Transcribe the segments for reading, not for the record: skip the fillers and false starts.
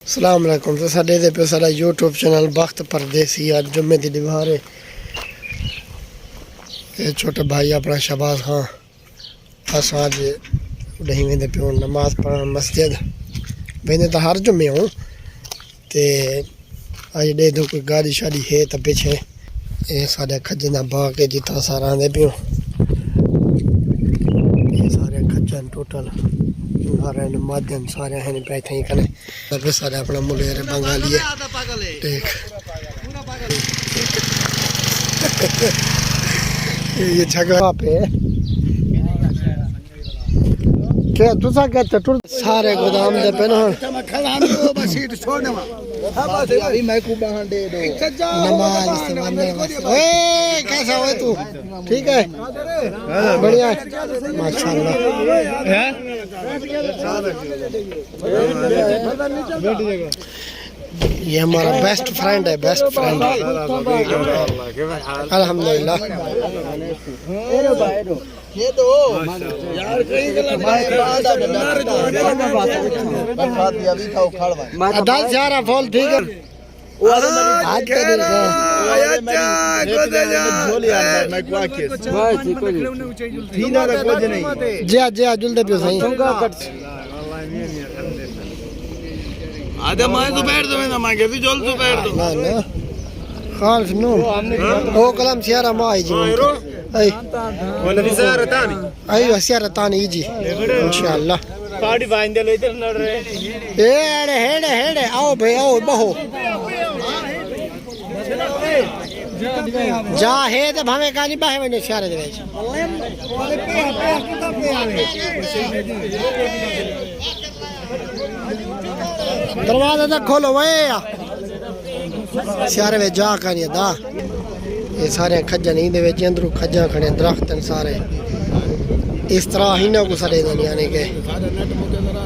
अस्सलाम वालेकुम। तो साडे दे पे साडा यूट्यूब चैनल वक्त परदेसी आज जुम्मे दी दीवार है। ये छोटा भाई अपना शहबाज खान अस आज नहीं वेंदे पे नमाज पढ़न मस्जिद वेंदे तो हर जुम्मे हूँ ते अज दे दो कोई गाड़ी शाड़ी है तो पीछे ये सारे खज्जन दा बाग है जितना सारा आंदे पियो ये सारे खज्जन टोटल सारे माध्यम सारे हैं पे थई कने तबे सारे अपना मुलेर बंगाली है देख ये जगह पे क्या तुसा क्या चटुर सारे गोदाम दे पे ना बस सीट छोड़ने अभी मैं को बहान दे दो नमाज इस्तेमाल ओए कैसा हो तू ठीक है बढ़िया माशाल्लाह हैं ये हमारा बेस्ट फ्रेंड है बेस्ट फ्रेंड अल्हम्दुलिल्लाह ये तो यार कहीं गलत दाल सारा फॉल ठीक है आज के दिन जी जुलदे पियो सही आधे मैं तो बैठ दो ना मांगे तू जल्द तो बैठ दो ना ना खाल्फ नो ओ कलम सियारा माई जी आई वाला सियारा तानी आई सियारा तानी जी इंशाल्लाह पार्टी बांध दे लो इधर लड़ रहे हेड़े हेड़े हेड़े आओ भाई आओ बहो जा है तो भावे कानी बाहे में सियारे दे दरवाजा तक खोलो वे सियारे में जा कानी दा ये सारे खज्जा नहीं दे विच अंदरू खज्जा खड़े दरख्त सारे इस तरह ही ना को सड़े देने यानी के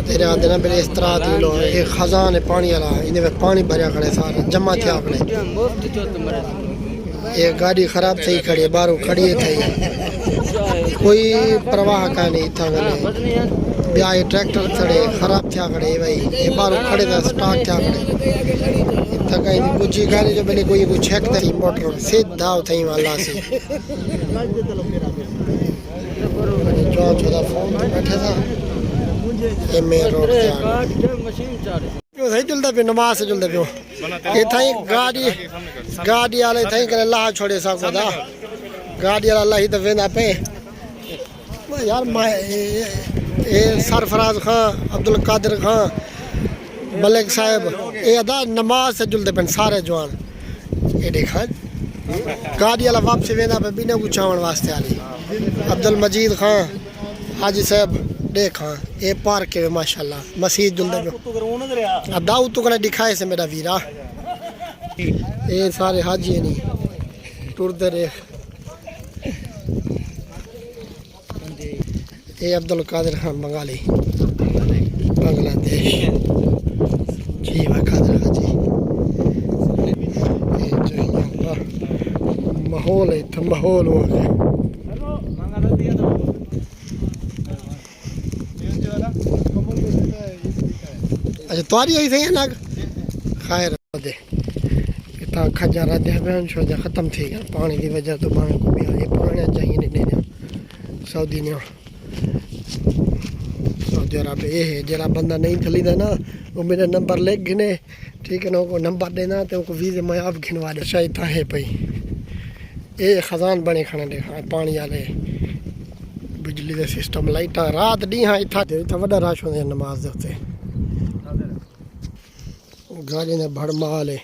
तेरे आदे ना इस तरह दी लो ये खजान है पानी वाला इने में पानी भरया खड़े सारा जमा थे आपने ये गाड़ी खराब थी खड़ी बाहरों खड़ी थी कोई प्रवाह का नहीं था गले ब्याह ट्रैक्टर खड़े खराब थे खड़े भाई ये बाहरों खड़े था स्टार्ट थे खड़े थका कुछ गाड़ी जो पहले कोई चेक थी मोटर सीधा थी वाला से जो छोटा फोन बैठे था ये मेन रोड पे सही चलता पे नमाज से चलते पियो ये थई गाड़ी वाले थई करे ला छोड़े सको दा गाड़ी वाला ला ही तो वेंदा पे यार ये सरफराज खान अब्दुल कादिर खान मलिक साहब ये अदा नमाज से जुलते पे सारे जवान ये देखा गाड़ी वाला वापसी वेंदा पे बिना गुछावन वास्ते आली अब्दुल मजीद खान हाजी साहब देखा ये पार्क है माशाल्लाह मस्जिद जुलदे अब दाऊ तो कने दिखाए से मेरा वीरा ये सारे हाजी नहीं टुरदे रे ये अब्दुल कादिर खान बंगाली बांग्लादेश जी कादिर हाजी ये जो माहौल है तो माहौल हो गया अच्छा तुम्हारी यही सही है ना खैर दे इतना खजा रद्द बयान शो ख़त्म थी गया पानी की वजह तो पानी को भी आए पानी चाहिए नहीं दे सऊदी ने सऊदी अरब ये है जरा बंदा नहीं चली ना वो मेरा नंबर लिख गिने ठीक है ना को नंबर देना तो उनको वीज़े मैं आप गिनवा दे शायद था है पई ये खजान बने खाने देखा पानी वाले बिजली का सिस्टम लाइटा रात डी हाँ इतना वड्डा रश होंगे नमाज दे उत्ते गाड़ियां ने भड़माल है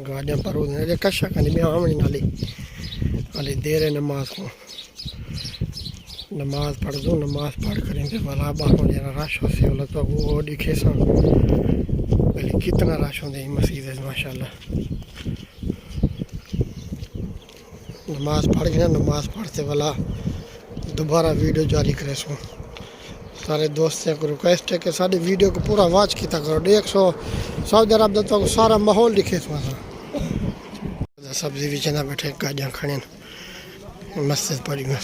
गाड़ियां पर उधर कशा कनी में आमनी नाली अली देर है नमाज को नमाज पढ़ दो नमाज पढ़ करेंगे वाला बाहर जरा रश हो से वाला तो वो दिखे सा पहले कितना रश होंगे मस्जिद है माशाल्लाह नमाज पढ़ गया नमाज पढ़ते वाला दोबारा वीडियो जारी करे सो सारे दोस्तों को रिक्वेस्ट है कि सारी वीडियो को पूरा वॉच किया करो 100 सऊदी अरब तो सारा माहौल दिखे सब्जी भी चना बैठे गाड़ियाँ खड़े मस्जिद पड़ी में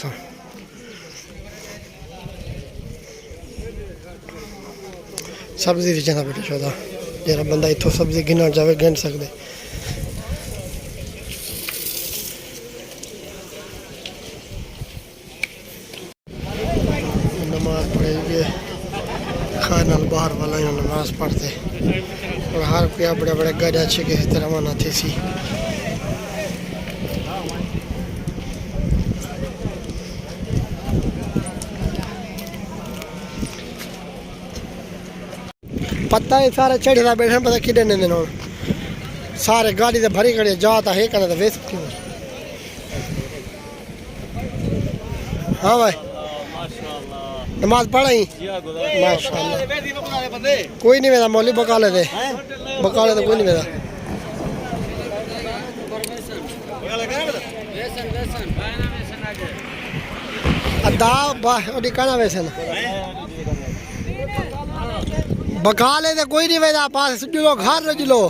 सब्जी भी चना बैठे शोदा जरा बंदा इत्थों सब्जी गिनना जावे गिन सकदे। नमाज पढ़ेंगे खाना बाहर वाला यहाँ नमाज पढ़ते और हर कोई बड़े बड़े गज अच्छे के तरह रवाना थे सी। पता है सारे चढ़ी था बैठे पता कि दिन सारे गाड़ी से भरी खड़ी जाता है कहना तो वेस्ट क्यों। हाँ भाई नमाज पढ़ाई माशाल्लाह कोई नहीं मेरा मौली बका लेते तो कोई नहीं मेरा अदा कहना वैसे बका लेते कोई नहीं मेरा पास जुलो घर जुलो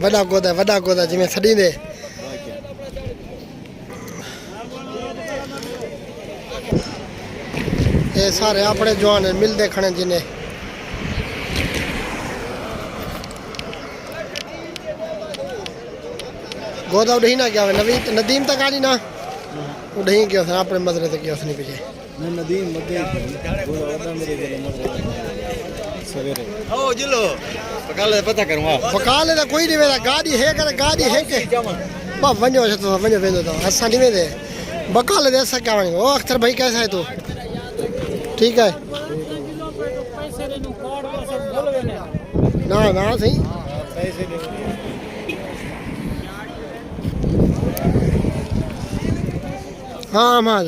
वड़ा गोदा जिमें सड़ी दे ये सारे अपने जवान मिलते खड़े जिन्हें गोदा उड़ी ना क्या नदीम तक आनी ना उड़ी गया अपने मजरे से गया नहीं पीछे नदीम सवेरे ओ जिलो बकाले पता करूंगा बकाले तो कोई नहीं वेदा गाड़ी है के बा वणो तो वणो वेंदो तो असा नहीं वेंदे बकाले दे असा क्या वणो ओ अख्तर भाई कैसा है तू ठीक है ना ना सही हाँ अहमद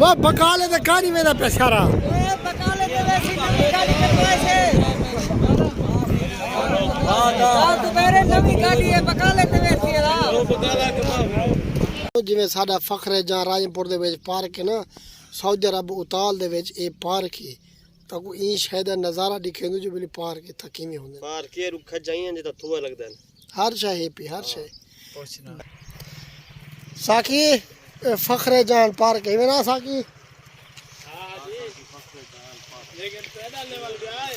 वो बकाले तो कहानी में पैसारा बकाले तो वैसी गाड़ी में पैसे तो मेरे नवी गाड़ी है बकाले तो वैसी है जिवें साडा फखर है जहाँ राजमपुर दे विच पार्क है ना सऊदी अरब उताल दे विच ए पार्क है तो को ई शायद नज़ारा दिखेंदो जो बिल्कुल पार्क है थकी में होंदे पार्क के रुख जाइए जे तो थुआ लगदा है हर शय है पे हर शय साकी फखर जान पार्क है ना साकी हां जी फखर जान पार्क लेकिन पैदा लेवल पे आए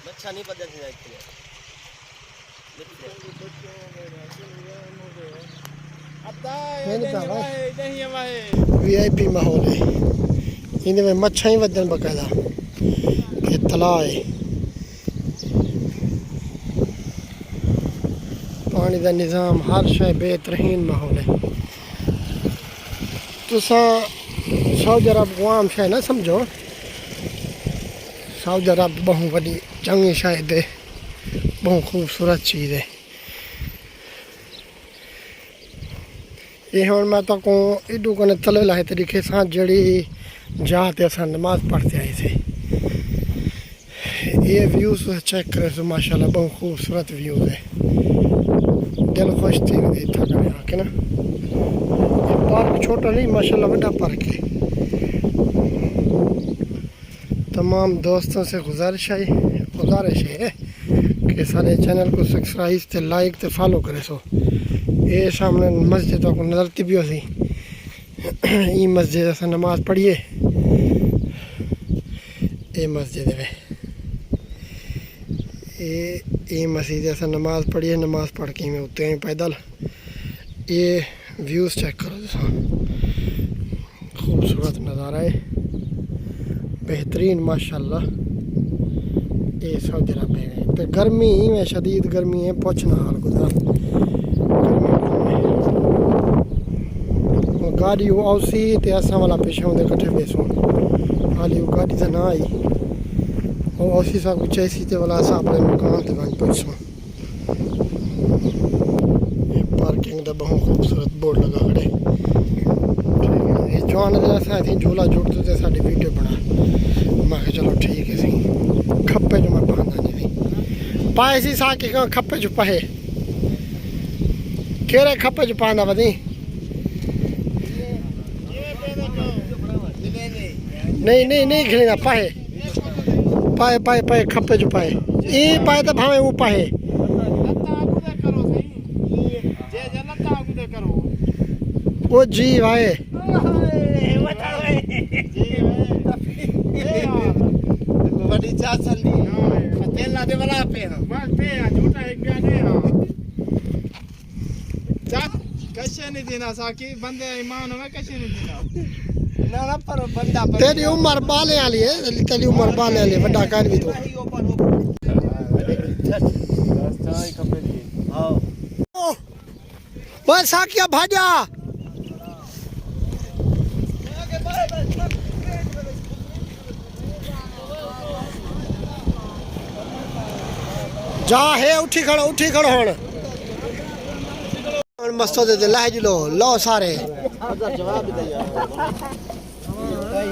अच्छा नहीं पता है वीआईपी माहौल है इनमें मच्छा ही वदन बकायदा ये तलाव है पानी का निज़ाम हर शय बेहतरीन माहौल है तुसा सऊदी अरब को आम शय ना समझो सऊदी अरब बहुत बड़ी चंगी शायद है बहुत खूबसूरत चीज़ है ये हम मैं तो को इडू को तले लाए तरीके से जड़ी जाते अस नमाज पढ़ते आए थे ये व्यूज़ चेक करें तो माशाल्लाह बहुत खूबसूरत व्यूज़ है दिल खुश थी था के ना पार्क छोटा नहीं माशाल्लाह बड़ा पार्क है तमाम दोस्तों से गुजारिश है कि सारे चैनल को सब्सक्राइब ते लाइक ते फॉलो करे सो ये सामने मस्जिद को नजरती भी होती ये मस्जिद अस नमाज पढ़िए ये मस्जिद है ये मस्जिद अस नमाज पढ़िए नमाज पढ़ के में उतरे हैं पैदल ये व्यूज़ चेक करो खूबसूरत नज़ारा है बेहतरीन माशाल्लाह ये सऊदी अरब है तो गर्मी में शदीद गर्मी है पहुँचना हाल गुजार गाड़ी वो आउसी ते असां वाला पेशा होंदे कठे बेसो हाली वो गाड़ी तो ना आई वो आउसी सा कुछ ऐसी ते वाला असां अपने मकान ते वहीं पहुंचो ये पार्किंग दा बहुत खूबसूरत बोर्ड लगा खड़े ये जवान दे असां थी झूला जुड़ते ते साडी वीडियो बना मैं चलो ठीक है सही खप्पे जो मैं बहाना नहीं पाए सी सा के खप्पे जो पाए केरे खप्पे जो पांदा वदी नहीं नहीं नहीं खिलेगा पाए पाए पाए पाए खपे जो पाए ये पाए तो भावे वो पाए वो जी भाई बड़ी चाचन दी तेला दे वाला पे बस पे झूठा एक गया नहीं चा कैसे नहीं देना साकी बंदे ईमान में कैसे नहीं देना ना ना पर बंदा तेरी उम्र बाले वाली है तेरी उम्र बाले वाली है बड़ा कर भी तो बस साकिया भाजा जा है उठी खड़ो हण मस्तो दे लाज लो सारे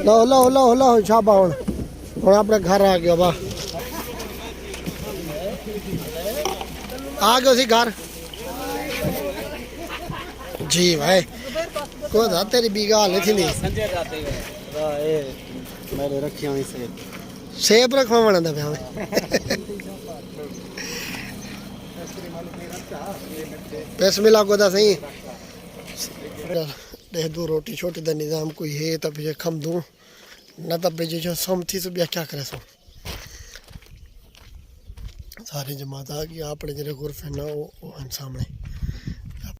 लो शाबा हूँ अपने घर आ गया बा आ गयो सी घर जी भाई को दा तेरी भी गाल थी नहीं मैंने रखी हुई सेब रखवा बना था मैं पैसे मिला को दा सही दे दो रोटी छोटी दा निजाम कोई है तब ये खम दूं न तब जे जो सम थी तो क्या करे सो सारी जमात आ गई अपने जरे गुरफ है ना वो सामने